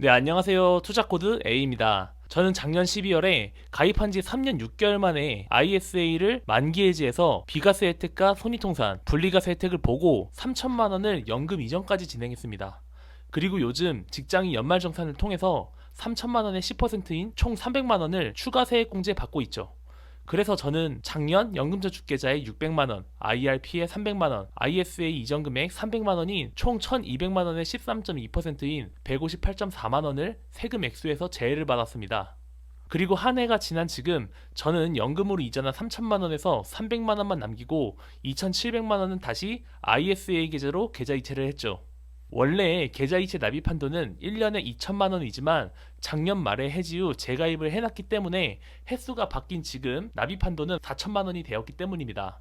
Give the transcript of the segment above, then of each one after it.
네, 안녕하세요. 투자코드 A입니다. 저는 작년 12월에 가입한 지 3년 6개월 만에 ISA를 만기 해지해서 비과세 혜택과 손익통산, 분리과세 혜택을 보고 3천만 원을 연금 이전까지 진행했습니다. 그리고 요즘 직장인 연말정산을 통해서 3천만 원의 10%인 총 300만 원을 추가 세액공제 받고 있죠. 그래서 저는 작년 연금저축계좌에 600만 원, IRP에 300만 원, ISA 이전 금액 300만 원인 총 1,200만 원의 13.2%인 158.4만 원을 세금 액수에서 제외를 받았습니다. 그리고 한 해가 지난 지금 저는 연금으로 이전한 3천만 원에서 300만 원만 남기고 2,700만 원은 다시 ISA 계좌로 계좌 이체를 했죠. 원래 계좌이체 납입 한도는 1년에 2천만 원이지만 작년 말에 해지 후 재가입을 해놨기 때문에 횟수가 바뀐 지금 납입 한도는 4천만 원이 되었기 때문입니다.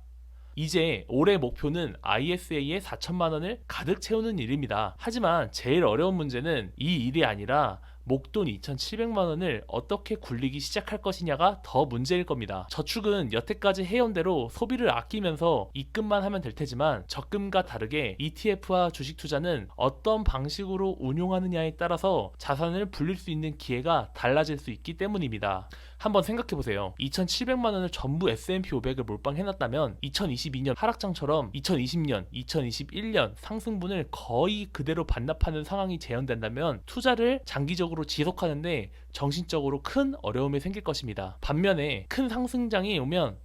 이제 올해 목표는 ISA에 4천만 원을 가득 채우는 일입니다. 하지만 제일 어려운 문제는 이 일이 아니라 목돈 2,700만 원을 어떻게 굴리기 시작할 것이냐가 더 문제일 겁니다. 저축은 여태까지 해온 대로 소비를 아끼면서 입금만 하면 될 테지만 적금과 다르게 ETF와 주식 투자는 어떤 방식으로 운용하느냐에 따라서 자산을 불릴 수 있는 기회가 달라질 수 있기 때문입니다. 한번 생각해보세요. 2,700만 원을 전부 S&P 500을 몰빵해놨다면 2022년 하락장처럼 2020년, 2021년 상승분을 거의 그대로 반납하는 상황이 재현된다면 투자를 장기적으로 지속하는데 정신적으로 큰 어려움이 생길 것입니다. 반면에 큰 상승장이 오면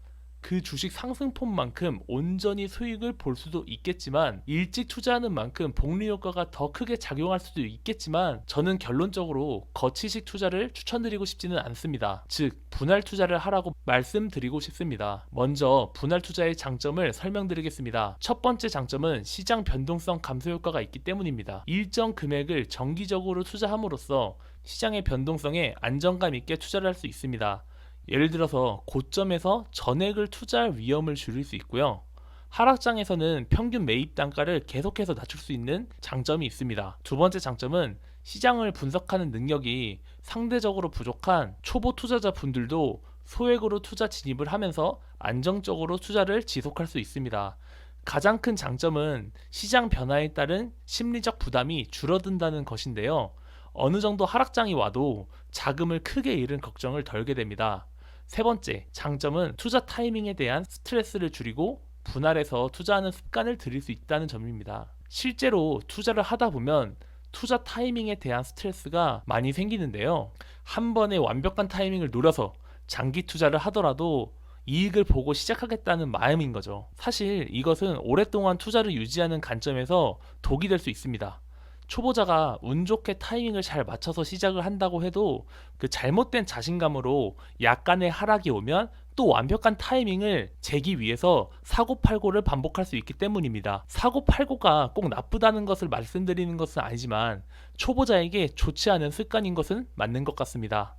그 주식 상승폭만큼 온전히 수익을 볼 수도 있겠지만 일찍 투자하는 만큼 복리 효과가 더 크게 작용할 수도 있겠지만 저는 결론적으로 거치식 투자를 추천드리고 싶지는 않습니다. 즉 분할 투자를 하라고 말씀드리고 싶습니다. 먼저 분할 투자의 장점을 설명드리겠습니다. 첫 번째 장점은 시장 변동성 감소 효과가 있기 때문입니다. 일정 금액을 정기적으로 투자함으로써 시장의 변동성에 안정감 있게 투자를 할 수 있습니다. 예를 들어서 고점에서 전액을 투자할 위험을 줄일 수 있고요. 하락장에서는 평균 매입 단가를 계속해서 낮출 수 있는 장점이 있습니다. 두 번째 장점은 시장을 분석하는 능력이 상대적으로 부족한 초보 투자자 분들도 소액으로 투자 진입을 하면서 안정적으로 투자를 지속할 수 있습니다. 가장 큰 장점은 시장 변화에 따른 심리적 부담이 줄어든다는 것인데요. 어느 정도 하락장이 와도 자금을 크게 잃은 걱정을 덜게 됩니다. 세 번째, 장점은 투자 타이밍에 대한 스트레스를 줄이고 분할해서 투자하는 습관을 들일 수 있다는 점입니다. 실제로 투자를 하다 보면 투자 타이밍에 대한 스트레스가 많이 생기는데요. 한 번에 완벽한 타이밍을 노려서 장기 투자를 하더라도 이익을 보고 시작하겠다는 마음인 거죠. 사실 이것은 오랫동안 투자를 유지하는 관점에서 독이 될 수 있습니다. 초보자가 운 좋게 타이밍을 잘 맞춰서 시작을 한다고 해도 그 잘못된 자신감으로 약간의 하락이 오면 또 완벽한 타이밍을 재기 위해서 사고팔고를 반복할 수 있기 때문입니다. 사고팔고가 꼭 나쁘다는 것을 말씀드리는 것은 아니지만 초보자에게 좋지 않은 습관인 것은 맞는 것 같습니다.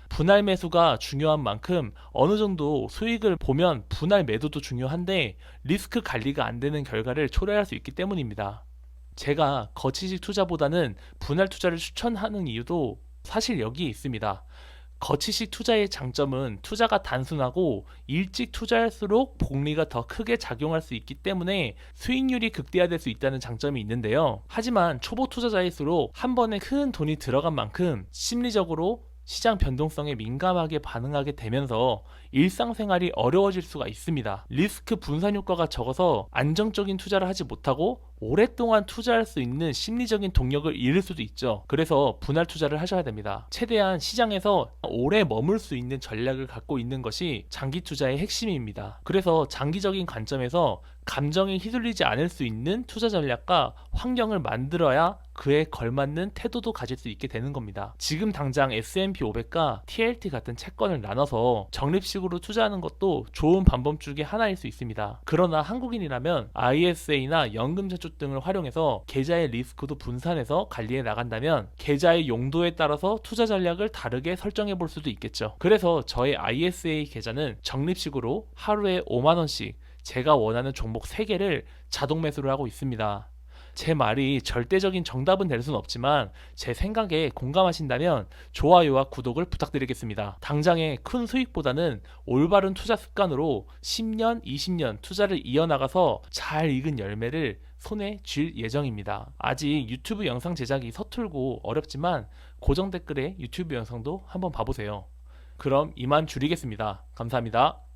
분할 매수가 중요한 만큼 어느 정도 수익을 보면 분할 매도도 중요한데 리스크 관리가 안 되는 결과를 초래할 수 있기 때문입니다. 제가 거치식 투자보다는 분할 투자를 추천하는 이유도 사실 여기에 있습니다. 거치식 투자의 장점은 투자가 단순하고 일찍 투자할수록 복리가 더 크게 작용할 수 있기 때문에 수익률이 극대화될 수 있다는 장점이 있는데요. 하지만 초보 투자자일수록 한 번에 큰 돈이 들어간 만큼 심리적으로 시장 변동성에 민감하게 반응하게 되면서 일상생활이 어려워질 수가 있습니다. 리스크 분산 효과가 적어서 안정적인 투자를 하지 못하고 오랫동안 투자할 수 있는 심리적인 동력을 잃을 수도 있죠. 그래서 분할 투자를 하셔야 됩니다. 최대한 시장에서 오래 머물 수 있는 전략을 갖고 있는 것이 장기 투자의 핵심입니다. 그래서 장기적인 관점에서 감정에 휘둘리지 않을 수 있는 투자 전략과 환경을 만들어야 그에 걸맞는 태도도 가질 수 있게 되는 겁니다. 지금 당장 S&P 500과 TLT 같은 채권을 나눠서 적립식으로 투자하는 것도 좋은 방법 중에 하나일 수 있습니다. 그러나 한국인이라면 ISA나 연금저축 등을 활용해서 계좌의 리스크도 분산해서 관리해 나간다면 계좌의 용도에 따라서 투자 전략을 다르게 설정해 볼 수도 있겠죠. 그래서 저의 ISA 계좌는 적립식으로 하루에 5만원씩 제가 원하는 종목 3개를 자동 매수를 하고 있습니다. 제 말이 절대적인 정답은 될 수는 없지만 제 생각에 공감하신다면 좋아요와 구독을 부탁드리겠습니다. 당장의 큰 수익보다는 올바른 투자 습관으로 10년, 20년 투자를 이어나가서 잘 익은 열매를 손에 쥘 예정입니다. 아직 유튜브 영상 제작이 서툴고 어렵지만 고정 댓글에 유튜브 영상도 한번 봐보세요. 그럼 이만 줄이겠습니다. 감사합니다.